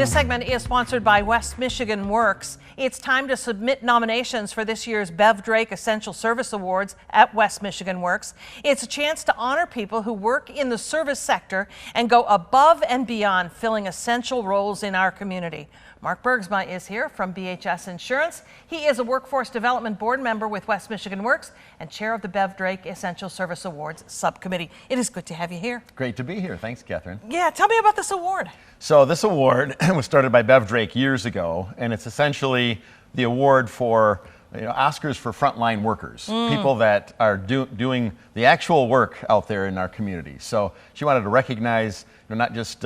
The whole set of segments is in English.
This segment is sponsored by West Michigan Works. It's time to submit nominations for this year's Bev Drake Essential Service Awards at West Michigan Works. It's a chance to honor people who work in the service sector and go above and beyond filling essential roles in our community. Mark Bergsma is here from BHS Insurance. He is a Workforce Development Board member with West Michigan Works and chair of the Bev Drake Essential Service Awards Subcommittee. It is good to have you here. Great to be here. Thanks, Catherine. Yeah, tell me about this award. So this award was started by Bev Drake years ago, and it's essentially the award for Oscars for frontline workers, people that are doing the actual work out there in our community. So she wanted to recognize not just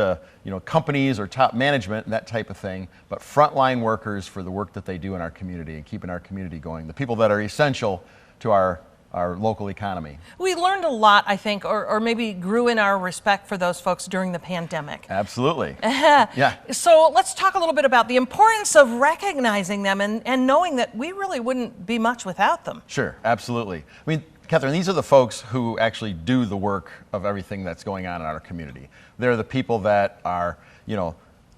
companies or top management and that type of thing, but frontline workers for the work that they do in our community and keeping our community going, the people that are essential to our local economy. We learned a lot, I think, or maybe grew in our respect for those folks during the pandemic. Absolutely. Yeah. So let's talk a little bit about the importance of recognizing them and knowing that we really wouldn't be much without them. Sure, absolutely. I mean, Catherine, these are the folks who actually do the work of everything that's going on in our community. They're the people that are,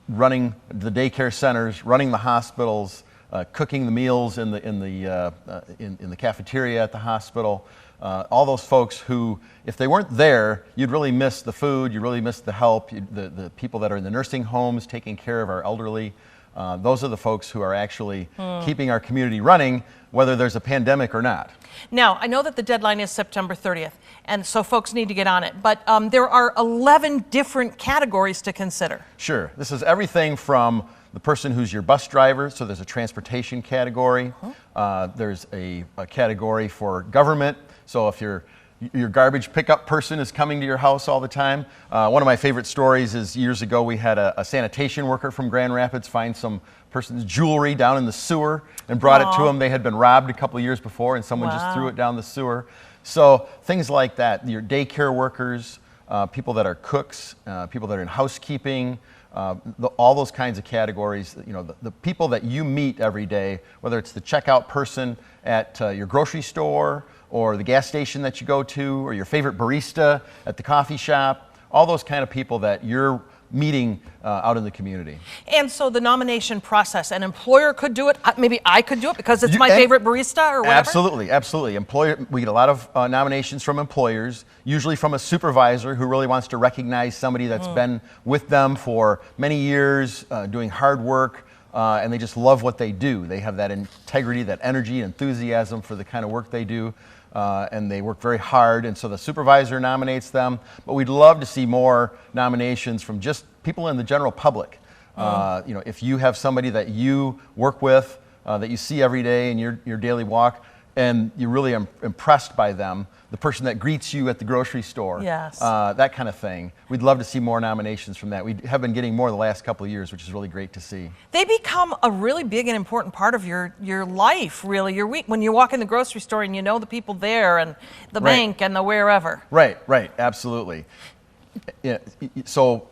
running the daycare centers, running the hospitals, cooking the meals in the cafeteria at the hospital. All those folks who, if they weren't there, you'd really miss the food, you really miss the help, the people that are in the nursing homes taking care of our elderly. Those are the folks who are actually keeping our community running, whether there's a pandemic or not. Now, I know that the deadline is September 30th, and so folks need to get on it, but there are 11 different categories to consider. Sure. This is everything from the person who's your bus driver, so there's a transportation category. There's a category for government, so if your garbage pickup person is coming to your house all the time. One of my favorite stories is years ago we had a sanitation worker from Grand Rapids find some person's jewelry down in the sewer and brought it to them. They had been robbed a couple of years before and someone just threw it down the sewer. So things like that, your daycare workers, people that are cooks, people that are in housekeeping, all those kinds of categories, the people that you meet every day, whether it's the checkout person at your grocery store or the gas station that you go to, or your favorite barista at the coffee shop, all those kind of people that you're meeting out in the community. And so the nomination process, an employer could do it, maybe I could do it because it's my favorite barista or whatever? Absolutely, absolutely. We get a lot of nominations from employers, usually from a supervisor who really wants to recognize somebody that's been with them for many years, doing hard work, and they just love what they do. They have that integrity, that energy, enthusiasm for the kind of work they do. And they work very hard, and so the supervisor nominates them. But we'd love to see more nominations from just people in the general public. If you have somebody that you work with, that you see every day in your daily walk, and you're really impressed by them, the person that greets you at the grocery store, that kind of thing. We'd love to see more nominations from that. We have been getting more the last couple of years, which is really great to see. They become a really big and important part of your life, really, your week. When you walk in the grocery store and you know the people there and the bank and the wherever. Right, absolutely. Yeah, so,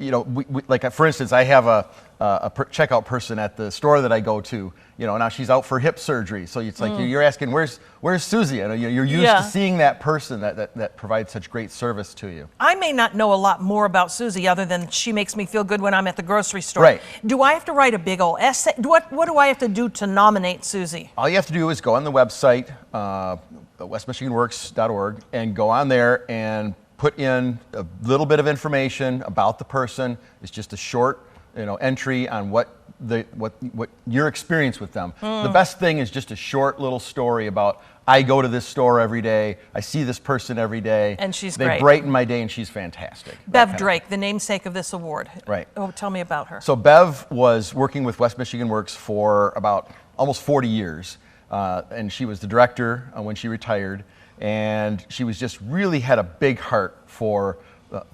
like for instance, I have a checkout person at the store that I go to. Now she's out for hip surgery, so it's like you're asking, where's Susie? You're used to seeing that person that provides such great service to you. I may not know a lot more about Susie other than she makes me feel good when I'm at the grocery store. Right. Do I have to write a big old essay? What do I have to do to nominate Susie? All you have to do is go on the website, westmichiganworks.org, and go on there and put in a little bit of information about the person. It's just a short, entry on what your experience with them. The best thing is just a short little story about, I go to this store every day, I see this person every day. And she's great. They brighten my day and she's fantastic. Bev Drake, the namesake of this award. Right. Oh, tell me about her. So Bev was working with West Michigan Works for about almost 40 years. And she was the director when she retired. And she was just really had a big heart for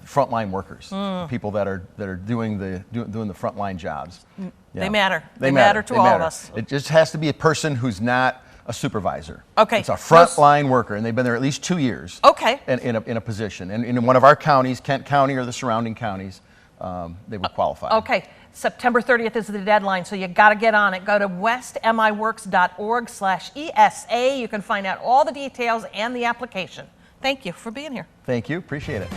frontline workers, people that are doing the frontline jobs. Yeah. They matter. They matter to all of us. It just has to be a person who's not a supervisor. Okay. It's a frontline worker, and they've been there at least 2 years. Okay. In a position, and in one of our counties, Kent County or the surrounding counties, they would qualify. Okay. September 30th is the deadline, so you got to get on it. Go to westmiworks.org/ESA. You can find out all the details and the application. Thank you for being here. Thank you. Appreciate it.